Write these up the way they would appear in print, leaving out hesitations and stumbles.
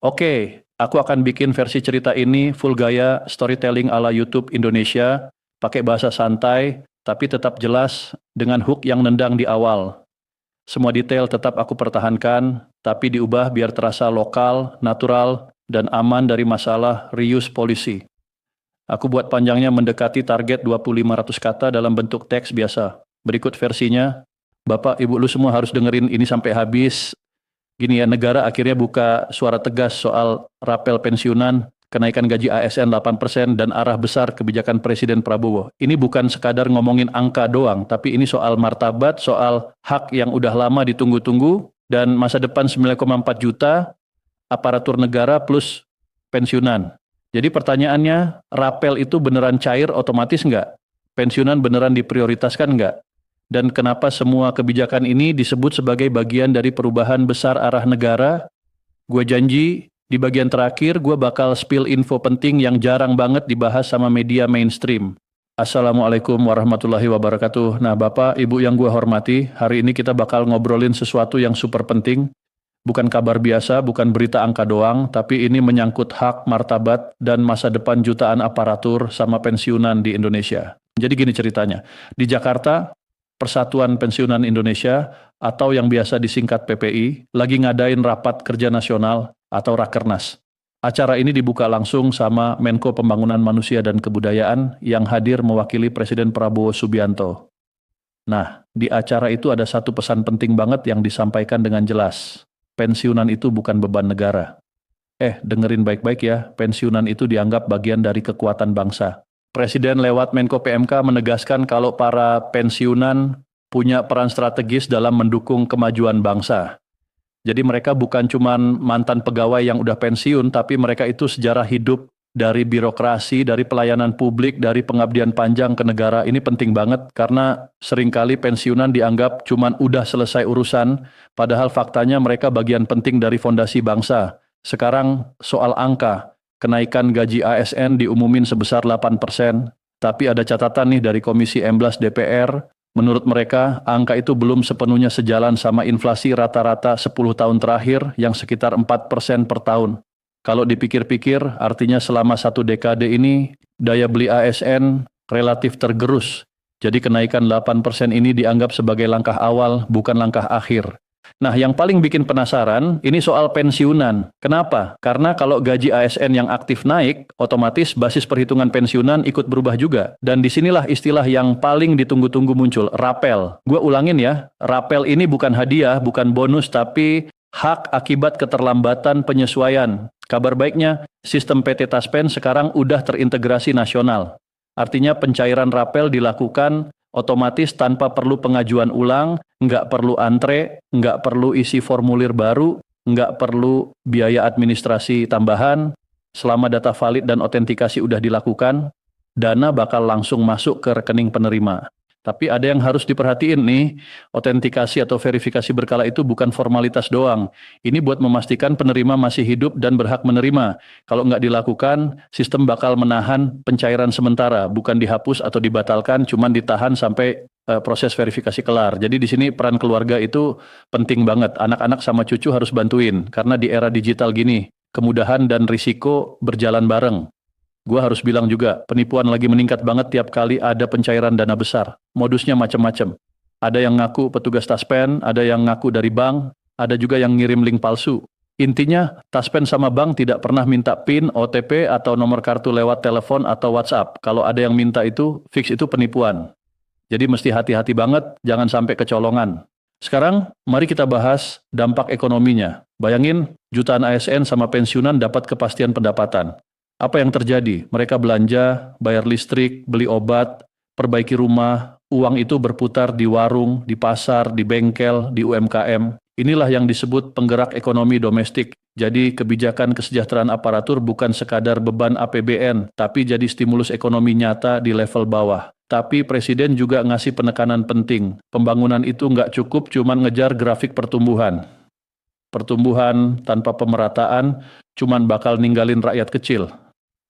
Oke, aku akan bikin versi cerita ini full gaya storytelling ala YouTube Indonesia, pakai bahasa santai, tapi tetap jelas dengan hook yang nendang di awal. Semua detail tetap aku pertahankan, tapi diubah biar terasa lokal, natural, dan aman dari masalah reuse polisi. Aku buat panjangnya mendekati target 2500 kata dalam bentuk teks biasa. Berikut versinya. Bapak, Ibu lu semua harus dengerin ini sampai habis. Gini ya, negara akhirnya buka suara tegas soal rapel pensiunan, kenaikan gaji ASN 8%, dan arah besar kebijakan Presiden Prabowo. Ini bukan sekadar ngomongin angka doang, tapi ini soal martabat, soal hak yang udah lama ditunggu-tunggu, dan masa depan 9,4 juta, aparatur negara plus pensiunan. Jadi pertanyaannya, rapel itu beneran cair otomatis nggak? Pensiunan beneran diprioritaskan nggak? Dan kenapa semua kebijakan ini disebut sebagai bagian dari perubahan besar arah negara? Gue janji, di bagian terakhir gue bakal spill info penting yang jarang banget dibahas sama media mainstream. Assalamualaikum warahmatullahi wabarakatuh. Nah Bapak, Ibu yang gue hormati, hari ini kita bakal ngobrolin sesuatu yang super penting. Bukan kabar biasa, bukan berita angka doang, tapi ini menyangkut hak, martabat, dan masa depan jutaan aparatur sama pensiunan di Indonesia. Jadi gini ceritanya, di Jakarta, Persatuan Pensiunan Indonesia atau yang biasa disingkat PPI lagi ngadain rapat kerja nasional atau Rakernas. Acara ini dibuka langsung sama Menko Pembangunan Manusia dan Kebudayaan yang hadir mewakili Presiden Prabowo Subianto. Nah, di acara itu ada satu pesan penting banget yang disampaikan dengan jelas. Pensiunan itu bukan beban negara. Dengerin baik-baik ya, pensiunan itu dianggap bagian dari kekuatan bangsa. Presiden lewat Menko PMK menegaskan kalau para pensiunan punya peran strategis dalam mendukung kemajuan bangsa. Jadi mereka bukan cuma mantan pegawai yang udah pensiun, tapi mereka itu sejarah hidup dari birokrasi, dari pelayanan publik, dari pengabdian panjang ke negara. Ini penting banget karena seringkali pensiunan dianggap cuma udah selesai urusan, padahal faktanya mereka bagian penting dari fondasi bangsa. Sekarang soal angka. Kenaikan gaji ASN diumumin sebesar 8%, tapi ada catatan nih dari Komisi 11 DPR, menurut mereka angka itu belum sepenuhnya sejalan sama inflasi rata-rata 10 tahun terakhir yang sekitar 4% per tahun. Kalau dipikir-pikir, artinya selama satu dekade ini, daya beli ASN relatif tergerus. Jadi kenaikan 8% ini dianggap sebagai langkah awal, bukan langkah akhir. Nah, yang paling bikin penasaran, ini soal pensiunan. Kenapa? Karena kalau gaji ASN yang aktif naik, otomatis basis perhitungan pensiunan ikut berubah juga. Dan disinilah istilah yang paling ditunggu-tunggu muncul, rapel. Gue ulangin ya, rapel ini bukan hadiah, bukan bonus, tapi hak akibat keterlambatan penyesuaian. Kabar baiknya, sistem PT Taspen sekarang udah terintegrasi nasional. Artinya pencairan rapel dilakukan otomatis tanpa perlu pengajuan ulang, nggak perlu antre, nggak perlu isi formulir baru, nggak perlu biaya administrasi tambahan. Selama data valid dan otentikasi udah dilakukan, dana bakal langsung masuk ke rekening penerima. Tapi ada yang harus diperhatiin nih, otentikasi atau verifikasi berkala itu bukan formalitas doang. Ini buat memastikan penerima masih hidup dan berhak menerima. Kalau nggak dilakukan, sistem bakal menahan pencairan sementara, bukan dihapus atau dibatalkan, cuman ditahan sampai proses verifikasi kelar. Jadi di sini peran keluarga itu penting banget. Anak-anak sama cucu harus bantuin, karena di era digital gini, kemudahan dan risiko berjalan bareng. Gue harus bilang juga, penipuan lagi meningkat banget tiap kali ada pencairan dana besar. Modusnya macam-macam. Ada yang ngaku petugas Taspen, ada yang ngaku dari bank, ada juga yang ngirim link palsu. Intinya, Taspen sama bank tidak pernah minta PIN, OTP, atau nomor kartu lewat telepon atau WhatsApp. Kalau ada yang minta itu, fix itu penipuan. Jadi mesti hati-hati banget, jangan sampai kecolongan. Sekarang, mari kita bahas dampak ekonominya. Bayangin, jutaan ASN sama pensiunan dapat kepastian pendapatan. Apa yang terjadi? Mereka belanja, bayar listrik, beli obat, perbaiki rumah, uang itu berputar di warung, di pasar, di bengkel, di UMKM. Inilah yang disebut penggerak ekonomi domestik. Jadi kebijakan kesejahteraan aparatur bukan sekadar beban APBN, tapi jadi stimulus ekonomi nyata di level bawah. Tapi Presiden juga ngasih penekanan penting. Pembangunan itu nggak cukup cuman ngejar grafik pertumbuhan. Pertumbuhan tanpa pemerataan cuman bakal ninggalin rakyat kecil.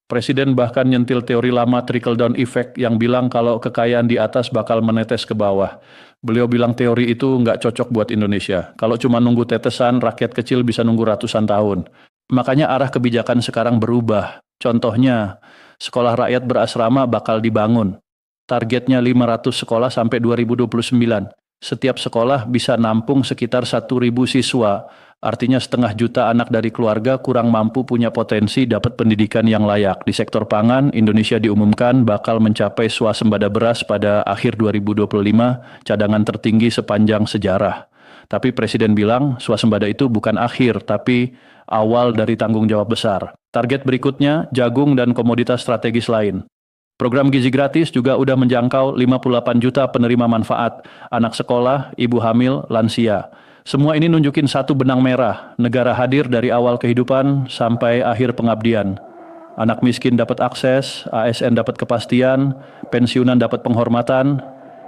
Presiden bahkan nyentil teori lama trickle-down effect yang bilang kalau kekayaan di atas bakal menetes ke bawah. Beliau bilang teori itu nggak cocok buat Indonesia. Kalau cuma nunggu tetesan, rakyat kecil bisa nunggu ratusan tahun. Makanya arah kebijakan sekarang berubah. Contohnya, sekolah rakyat berasrama bakal dibangun. Targetnya 500 sekolah sampai 2029. Setiap sekolah bisa nampung sekitar 1.000 siswa. Artinya setengah juta anak dari keluarga kurang mampu punya potensi dapat pendidikan yang layak. Di sektor pangan, Indonesia diumumkan bakal mencapai swasembada beras pada akhir 2025, cadangan tertinggi sepanjang sejarah. Tapi Presiden bilang swasembada itu bukan akhir, tapi awal dari tanggung jawab besar. Target berikutnya, jagung dan komoditas strategis lain. Program gizi gratis juga udah menjangkau 58 juta penerima manfaat, anak sekolah, ibu hamil, lansia. Semua ini nunjukin satu benang merah, negara hadir dari awal kehidupan sampai akhir pengabdian. Anak miskin dapat akses, ASN dapat kepastian, pensiunan dapat penghormatan.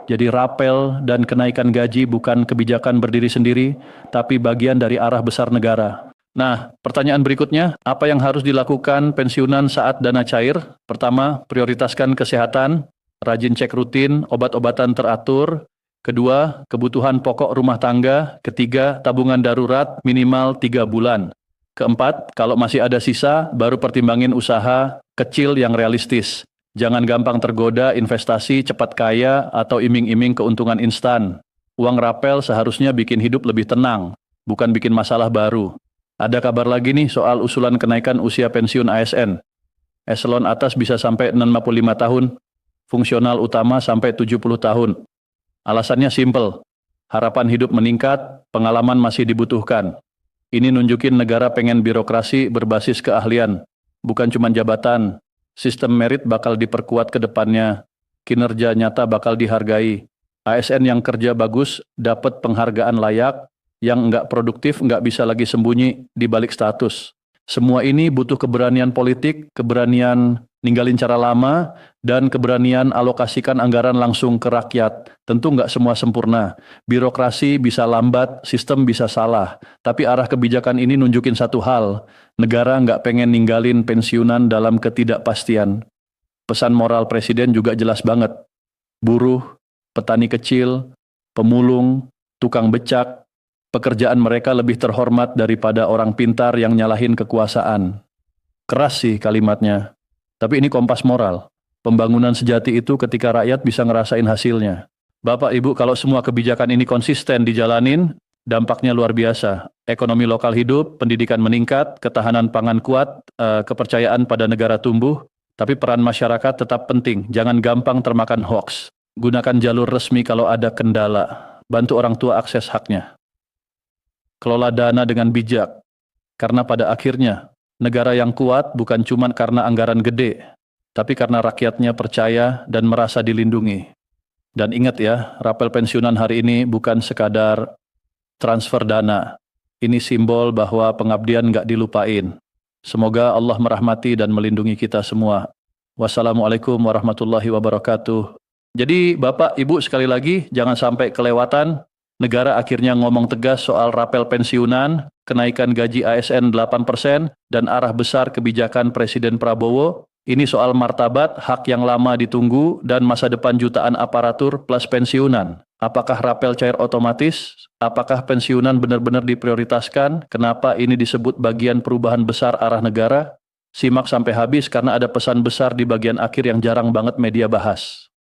Jadi rapel dan kenaikan gaji bukan kebijakan berdiri sendiri, tapi bagian dari arah besar negara. Nah, pertanyaan berikutnya, apa yang harus dilakukan pensiunan saat dana cair? Pertama, prioritaskan kesehatan, rajin cek rutin, obat-obatan teratur. Kedua, kebutuhan pokok rumah tangga. Ketiga, tabungan darurat minimal 3 bulan. Keempat, kalau masih ada sisa, baru pertimbangin usaha kecil yang realistis. Jangan gampang tergoda investasi cepat kaya atau iming-iming keuntungan instan. Uang rapel seharusnya bikin hidup lebih tenang, bukan bikin masalah baru. Ada kabar lagi nih soal usulan kenaikan usia pensiun ASN. Eselon atas bisa sampai 65 tahun, fungsional utama sampai 70 tahun. Alasannya simpel, harapan hidup meningkat, pengalaman masih dibutuhkan. Ini nunjukin negara pengen birokrasi berbasis keahlian, bukan cuma jabatan. Sistem merit bakal diperkuat ke depannya, kinerja nyata bakal dihargai. ASN yang kerja bagus dapat penghargaan layak, yang nggak produktif nggak bisa lagi sembunyi di balik status. Semua ini butuh keberanian politik, keberanian ninggalin cara lama, dan keberanian alokasikan anggaran langsung ke rakyat. Tentu nggak semua sempurna. Birokrasi bisa lambat, sistem bisa salah. Tapi arah kebijakan ini nunjukin satu hal, negara nggak pengen ninggalin pensiunan dalam ketidakpastian. Pesan moral Presiden juga jelas banget. Buruh, petani kecil, pemulung, tukang becak, pekerjaan mereka lebih terhormat daripada orang pintar yang nyalahin kekuasaan. Keras sih kalimatnya, tapi ini kompas moral. Pembangunan sejati itu ketika rakyat bisa ngerasain hasilnya. Bapak Ibu, kalau semua kebijakan ini konsisten dijalanin, dampaknya luar biasa. Ekonomi lokal hidup, pendidikan meningkat, ketahanan pangan kuat, kepercayaan pada negara tumbuh, tapi peran masyarakat tetap penting. Jangan gampang termakan hoax. Gunakan jalur resmi kalau ada kendala. Bantu orang tua akses haknya. Kelola dana dengan bijak, karena pada akhirnya negara yang kuat bukan cuma karena anggaran gede, tapi karena rakyatnya percaya dan merasa dilindungi. Dan ingat ya, rapel pensiunan hari ini bukan sekadar transfer dana. Ini simbol bahwa pengabdian nggak dilupain. Semoga Allah merahmati dan melindungi kita semua. Wassalamualaikum warahmatullahi wabarakatuh. Jadi Bapak, Ibu sekali lagi jangan sampai kelewatan. Negara akhirnya ngomong tegas soal rapel pensiunan, kenaikan gaji ASN 8%, dan arah besar kebijakan Presiden Prabowo. Ini soal martabat, hak yang lama ditunggu, dan masa depan jutaan aparatur plus pensiunan. Apakah rapel cair otomatis? Apakah pensiunan benar-benar diprioritaskan? Kenapa ini disebut bagian perubahan besar arah negara? Simak sampai habis karena ada pesan besar di bagian akhir yang jarang banget media bahas.